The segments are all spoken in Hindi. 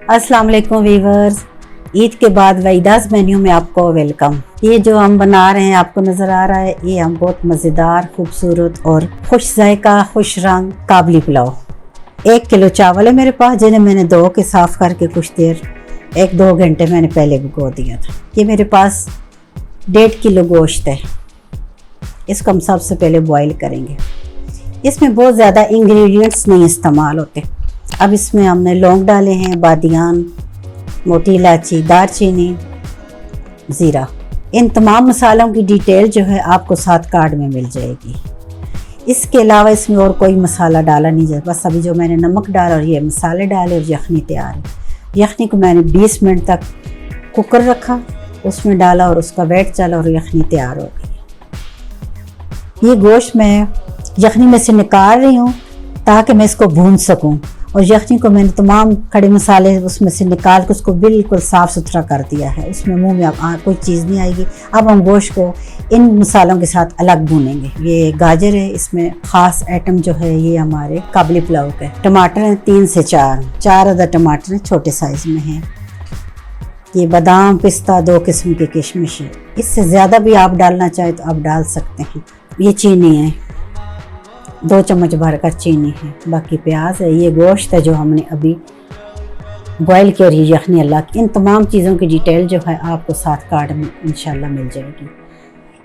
अस्सलाम वालेकुम वीवर्स, ईद के बाद वहीदास मेन्यू में आपको वेलकम। ये जो हम बना रहे हैं आपको नज़र आ रहा है, ये हम बहुत मज़ेदार, खूबसूरत और खुश जायका, खुश रंग काबली पुलाव। 1 किलो चावल है मेरे पास, जिन्हें मैंने धो के साफ़ करके कुछ देर 1-2 घंटे मैंने पहले भिगो दिया था। ये मेरे पास 1.5 किलो गोश्त है। इसको हम सबसे पहले बॉईल करेंगे। इसमें बहुत ज़्यादा इंग्रेडिएंट्स नहीं इस्तेमाल होते। अब इसमें हमने लौंग डाले हैं, बादियान, मोटी इलायची, दारचीनी, ज़ीरा। इन तमाम मसालों की डिटेल जो है आपको साथ कार्ड में मिल जाएगी। इसके अलावा इसमें और कोई मसाला डाला नहीं जाए, बस अभी जो मैंने नमक डाला और ये मसाले डाले और यखनी तैयार है। यखनी को मैंने 20 मिनट तक कुकर रखा, उसमें डाला और उसका वेट चला और यखनी तैयार हो गई। ये गोश्त मैं यखनी में से निकाल रही हूँ ताकि मैं इसको भून सकूँ, और यखनी को मैंने तमाम खड़े मसाले उसमें से निकाल के उसको बिल्कुल साफ़ सुथरा कर दिया है। उसमें मुंह में अब कोई चीज़ नहीं आएगी। अब हम गोश्त को इन मसालों के साथ अलग भूनेंगे। ये गाजर है, इसमें ख़ास आइटम जो है ये हमारे काबली पुलाव का। टमाटर हैं 3 से 4 अदद टमाटर छोटे साइज़ में हैं। ये बादाम, पिस्ता, 2 किस्म की किशमिश है। इससे ज़्यादा भी आप डालना चाहें तो आप डाल सकते हैं। ये चीनी है, 2 चम्मच भर कर चीनी है। बाकी प्याज है। ये गोश्त है जो हमने अभी बॉयल किया और ये यखनी अल्लाह की। इन तमाम चीज़ों की डिटेल जो है आपको साथ कार्ड में इंशाल्लाह मिल जाएगी।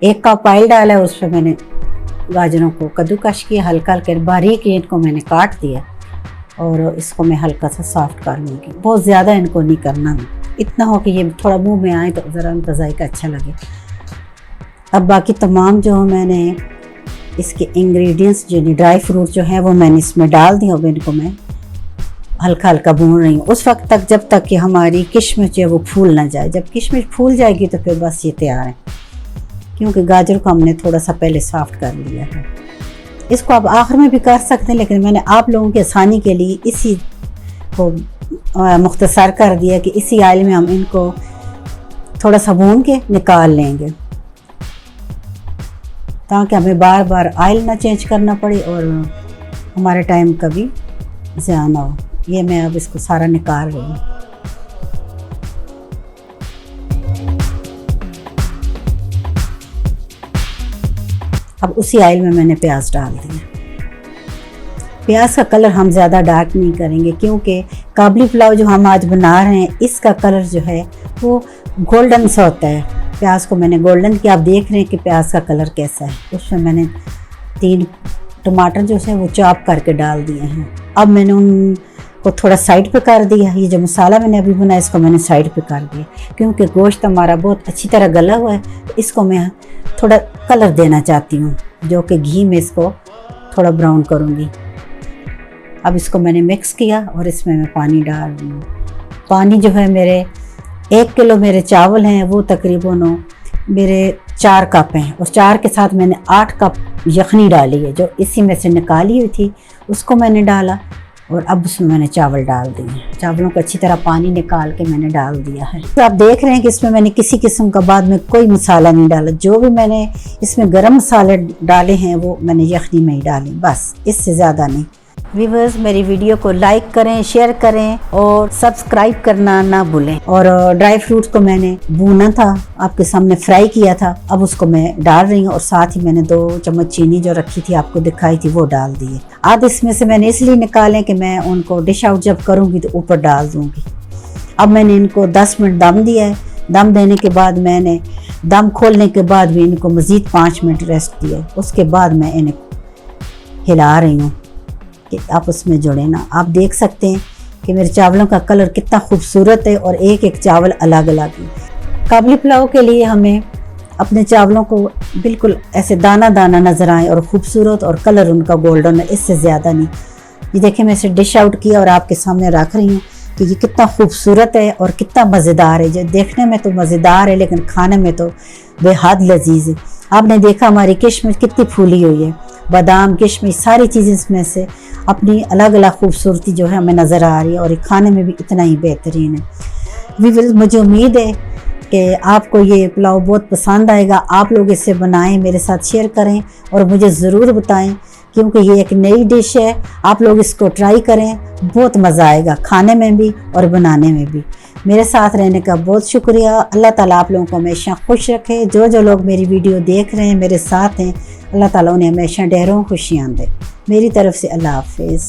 1 कप ऑयल डाला है, उस पर मैंने गाजरों को कद्दूकश किया, हल्का हल्का बारीक इनको मैंने काट दिया और इसको मैं हल्का सा सॉफ्ट कर लूँगी। बहुत ज़्यादा इनको नहीं करना, इतना हो कि ये थोड़ा मुँह में आए तो ज़रा उनका जायका अच्छा लगे। अब बाकी तमाम जो मैंने इसके इंग्रेडिएंट्स जो ड्राई फ्रूट जो है वो मैंने इसमें डाल दिया। अब इनको मैं हल्का हल्का भून रही हूँ उस वक्त तक जब तक कि हमारी किशमिश जो है वो फूल ना जाए। जब किशमिश फूल जाएगी तो फिर बस ये तैयार है, क्योंकि गाजर को हमने थोड़ा सा पहले सॉफ्ट कर लिया है। इसको आप आखिर में भी कर सकते हैं, लेकिन मैंने आप लोगों की आसानी के लिए इसी को मुख्तसर कर दिया कि इसी ऑयल में हम इनको थोड़ा सा भून के निकाल लेंगे, ताकि हमें बार बार ऑयल ना चेंज करना पड़े और हमारे टाइम का भी ज़्यादा ना हो। ये मैं अब इसको सारा निकाल रही हूँ। अब उसी ऑयल में मैंने प्याज डाल दिया। प्याज का कलर हम ज़्यादा डार्क नहीं करेंगे, क्योंकि काबली पुलाव जो हम आज बना रहे हैं इसका कलर जो है वो गोल्डन सा होता है। प्याज को मैंने गोल्डन किया। आप देख रहे हैं कि प्याज का कलर कैसा है। उसमें मैंने 3 टमाटर जो है वो चॉप करके डाल दिए हैं। अब मैंने उनको थोड़ा साइड पे कर दिया। ये जो मसाला मैंने अभी बनाया इसको मैंने साइड पे कर दिया, क्योंकि गोश्त हमारा बहुत अच्छी तरह गला हुआ है। तो इसको मैं थोड़ा कलर देना चाहती हूँ, जो कि घी में इसको थोड़ा ब्राउन करूँगी। अब इसको मैंने मिक्स किया और इसमें मैं पानी डाल रही हूँ। पानी जो है मेरे 1 किलो मेरे चावल हैं वो तकरीबन मेरे 4 कप हैं, और 4 के साथ मैंने 8 कप यखनी डाली है जो इसी में से निकाली हुई थी, उसको मैंने डाला और अब उसमें मैंने चावल डाल दिए। चावलों को अच्छी तरह पानी निकाल के मैंने डाल दिया है। तो आप देख रहे हैं कि इसमें मैंने किसी किस्म का बाद में कोई मसाला नहीं डाला। जो भी मैंने इसमें गरम मसाले डाले हैं वो मैंने यखनी में ही डाले, बस इससे ज़्यादा नहीं। व्यूअर्स, मेरी वीडियो को लाइक करें, शेयर करें और सब्सक्राइब करना ना भूलें। और ड्राई फ्रूट्स को मैंने भूना था, आपके सामने फ्राई किया था, अब उसको मैं डाल रही हूँ। और साथ ही मैंने 2 चम्मच चीनी जो रखी थी आपको दिखाई थी वो डाल दिए। आध इसमें से मैंने इसलिए निकालें कि मैं उनको डिश आउट जब करूँगी तो ऊपर डाल दूँगी। अब मैंने इनको 10 मिनट दम दिया है। दम देने के बाद मैंने दम खोलने के बाद भी इनको मज़ीद 5 मिनट रेस्ट दिया। उसके बाद मैं इन्हें हिला रही हूँ कि आप उसमें जुड़े ना। आप देख सकते हैं कि मेरे चावलों का कलर कितना खूबसूरत है और एक एक चावल अलग अलग है। काबली पुलाव के लिए हमें अपने चावलों को बिल्कुल ऐसे दाना दाना नज़र आए और ख़ूबसूरत, और कलर उनका गोल्डन है, इससे ज़्यादा नहीं। ये देखिए मैं इसे डिश आउट किया और आपके सामने रख रही हूँ कि ये कितना खूबसूरत है और कितना मज़ेदार है। जो देखने में तो मज़ेदार है लेकिन खाने में तो बेहद लजीज है। आपने देखा हमारी किशमिश कितनी फूली हुई है। बादाम, किशमिश सारी चीज़ें इसमें से अपनी अलग अलग खूबसूरती जो है हमें नज़र आ रही है, और ये खाने में भी इतना ही बेहतरीन है। व्यूअर्स, मुझे उम्मीद है कि आपको ये पुलाव बहुत पसंद आएगा। आप लोग इसे बनाएं, मेरे साथ शेयर करें और मुझे ज़रूर बताएं क्योंकि ये एक नई डिश है। आप लोग इसको ट्राई करें, बहुत मज़ा आएगा खाने में भी और बनाने में भी। मेरे साथ रहने का बहुत शुक्रिया। अल्लाह ताला आप लोगों को हमेशा खुश रखे। जो लोग मेरी वीडियो देख रहे हैं, मेरे साथ हैं, अल्लाह ताला उन्हें हमेशा ढेरों खुशियाँ दे। मेरी तरफ से अल्लाह हाफिज़।